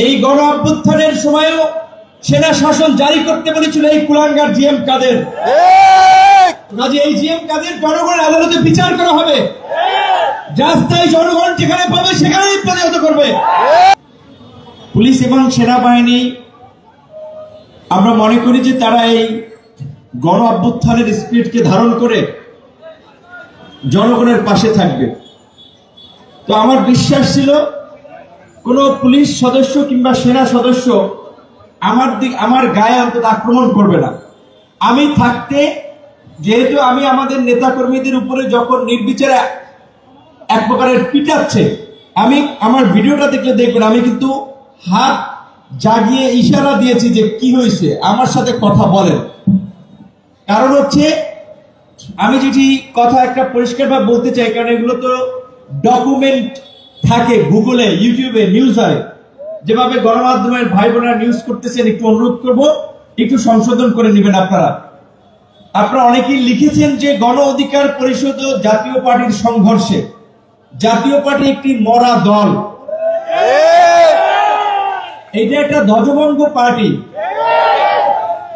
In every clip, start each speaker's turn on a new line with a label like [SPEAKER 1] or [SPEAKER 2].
[SPEAKER 1] এই গণ অভ্যুত্থানের সময়ও সেনা শাসন জারি করতে বলেছিল এই কুলাঙ্গার জিএম কাদের। কাজে এই জিএম কাদের জনগণের আদালতে বিচার করা হবে। রাস্তায় জনগণ যেখানে পাবে সেখানেই প্রতিহত করবে। পুলিশ এবং সেনাবাহিনী আমরা মনে করি যে তারা এই গণ অভ্যুত্থানের স্পিরিটকে ধারণ করে জনগণের পাশে থাকবে। তো আমার বিশ্বাস ছিল কোন পুলিশ সদস্য কিংবা সেনা সদস্য আমার গায়ে অন্তত আক্রমণ করবে না। আমি থাকতে, যেহেতু আমি আমাদের নেতা কর্মীদের উপরে যখন নির্বিচারে এক প্রকারের পিটাচ্ছে, আমি আমার ভিডিওটা দেখলে দেখবেন আমি কিন্তু হাত জাগিয়ে ইশারা দিয়েছি যে কি হয়েছে, আমার সাথে কথা বলেন। কারণ হচ্ছে আমি যেটি কথা একটা পরিষ্কারভাবে বলতে চাই, কারণ এগুলো তো ডকুমেন্ট থাকে গুগলে, ইউটিউবে নিউজ হয়। যেভাবে গণমাধ্যমের ভাই বোনেরা নিউজ করতেছেন, একটু অনুরোধ করব একটু সংশোধন করে নেবেন। আপনারা অনেকেই লিখেছেন যে গণ অধিকার পরিষদ ও জাতীয় পার্টির সংঘর্ষে। জাতীয় পার্টি একটি মরা দল, এটা একটা ধ্বজভঙ্গ পার্টি,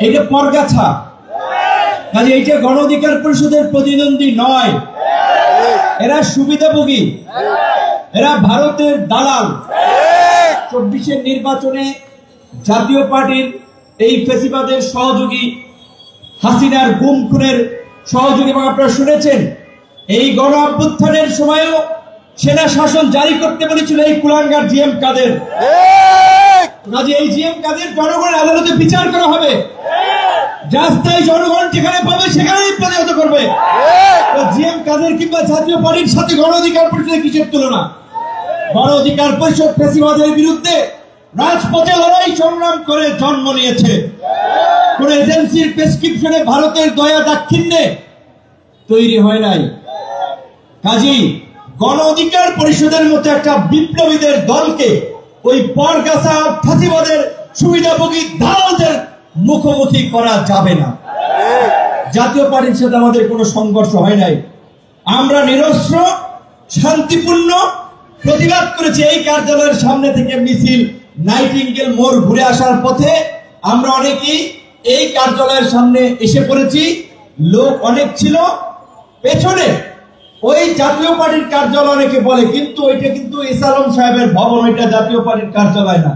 [SPEAKER 1] এটা পরগাছা। কাজে এইটা গণ অধিকার পরিষদের প্রতিদ্বন্দ্বী নয়, এরা সুবিধাভোগী, এরা ভারতের দালাল। 24-এর নির্বাচনে জাতীয় পার্টির এই ফেসিবাদের সহযোগী, হাসিনার গুম খুনের সহযোগী। এবং আপনারা শুনেছেন এই গণ অভ্যুত্থানের সময়ও সেনা শাসন জারি করতে বলেছিল এই কুলাঙ্গার জিএম কাদের। কাজে এই জিএম কাদের জনগণের আদালতে বিচার করা হবে। রাস্তায় জনগণ যেখানে পাবে সেখানেই প্রতিহত করবে। জিএম কাদের কিংবা জাতীয় পার্টির সাথে গণ অধিকার পরিষদের কিসের তুলনা? গণ অধিকার পরিষদ ফেসিবাদের বিরুদ্ধে রাজপথে লড়াই সংগ্রাম করে জন্ম নিয়েছে। কোন এজেন্সির প্রেসক্রিপশনে ভারতের দয়া দাক্ষিণ্যে তৈরি হয় নাই। কাজেই গণ অধিকার পরিষদের মতো একটা বিপ্লবীদের দলকে ওই পরগাছা ফাঁসিবাদের সুবিধাভোগী দালালদের মুখোমুখি করা যাবে না। জাতীয় পার্টির সাথে আমাদের কোনো সংঘর্ষ হয় নাই। আমরা নিরস্ত্র শান্তিপূর্ণ প্রতিবাদ করেছি। এই কার্যালয়ের সামনে থেকে মিছিল নাইটিঙ্গেল মোড় ঘুরে আসার পথে আমরা অনেকেই এই কার্যালয়ের সামনে এসে পড়েছি। লোক অনেক ছিল পেছনে। ওই জাতীয় পার্টির কার্যালয় অনেকে বলে, কিন্তু ওইটা কিন্তু এসালম সাহেবের ভবন, ওইটা জাতীয় পার্টির কার্যালয় না।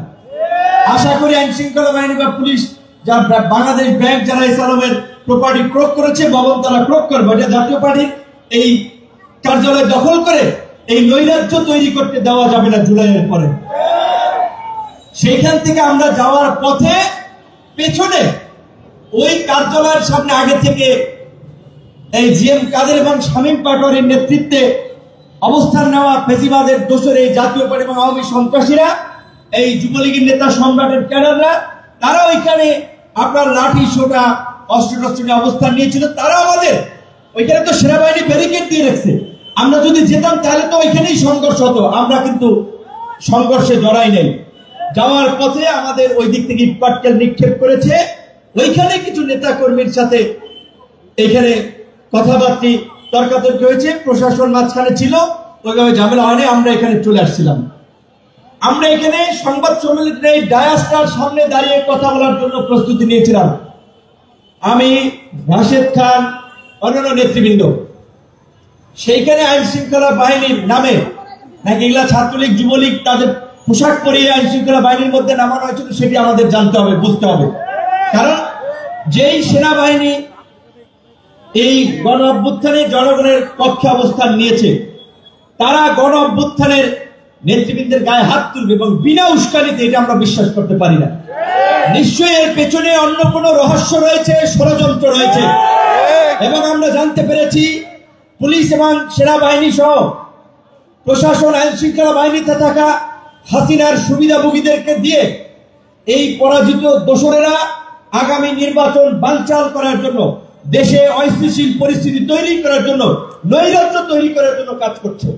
[SPEAKER 1] আশা করি আইন শৃঙ্খলা বাহিনী বা পুলিশ, যা বাংলাদেশ ব্যাংক যারা এসালমের প্রপার্টি ক্রোক করেছে, ভবন তারা ক্রোক করবে। এটা জাতীয় পার্টির এই কার্যালয় দখল করে এই নৈরাজ্য তৈরি করতে দেওয়া যাবে না জুলাইয়ের পরে। সেইখান থেকে আমরা যাওয়ার পথে পেছনে ওই কার্যালয়ের সামনে আগে থেকে এই জিএম কাদের এবং শামীম পাটোয়ারির নেতৃত্বে অবস্থান নেওয়া ফেসিবাদের দোসর এই জাতীয় পার্টি এবং আওয়ামী সন্ত্রাসীরা, এই যুবলীগের নেতা সম্রাটের ক্যাডাররা, তারা ওইখানে আপনার লাঠি সোটা অস্ত্র নিয়ে অবস্থান নিয়েছিল। তারা আমাদের ওইখানে তো সেনাবাহিনী ব্যারিকেড দিয়ে রেখেছে। আমরা যদি যেতাম তাহলে তো ওইখানেই সংঘর্ষ হতো। আমরা কিন্তু সংঘর্ষে জড়াই নেই। যাওয়ার পথে আমাদের ওই দিক থেকে ইটপাটকেল নিক্ষেপ করেছে। ওইখানে কিছু নেতা কর্মীর সাথে এইখানে কথাবার্তা তর্কাতর্কি হয়েছে। প্রশাসন মাঝখানে ছিল, ওইভাবে ঝামেলা হয়নি। আমরা এখানে চলে আসছিলাম। আমরা এখানে সংবাদ সম্মেলনে এই ডায়াসটার সামনে দাঁড়িয়ে কথা বলার জন্য প্রস্তুতি নিয়েছিলাম। আমি, রাশেদ খান, অন্যান্য নেতৃবৃন্দ। সেইখানে আইন শৃঙ্খলা বাহিনীর নামে নাকি এগুলা ছাত্রলীগ যুবলীগ তাদের পোশাক পরিয়ে আইন শৃঙ্খলা বাহিনীর মধ্যে নামানো হয়েছিল, সেটি আমাদের জানতে হবে, বুঝতে হবে। কারণ যেই সেনাবাহিনী এই গণ অভ্যুত্থানে জনগণের পক্ষে অবস্থান নিয়েছে, তারা গণ অভ্যুত্থানের নেতৃবৃন্দের গায়ে হাত তুলবে এবং বিনা উস্কানিতে, এটা আমরা বিশ্বাস করতে পারি না। নিশ্চয়ই এর পেছনে অন্য কোনো রহস্য রয়েছে, ষড়যন্ত্র রয়েছে। এবং আমরা জানতে পেরেছি পুলিশ এবং সেনাবাহিনী সহ প্রশাসন, আইন শৃঙ্খলা বাহিনীতে থাকা হাসিনার সুবিধাভোগীদেরকে দিয়ে এই পরাজিত দোসরেরা আগামী নির্বাচন বানচাল করার জন্য, দেশে অস্থিতিশীল পরিস্থিতি তৈরি করার জন্য, নৈরাজ্য তৈরি করার জন্য কাজ করছে।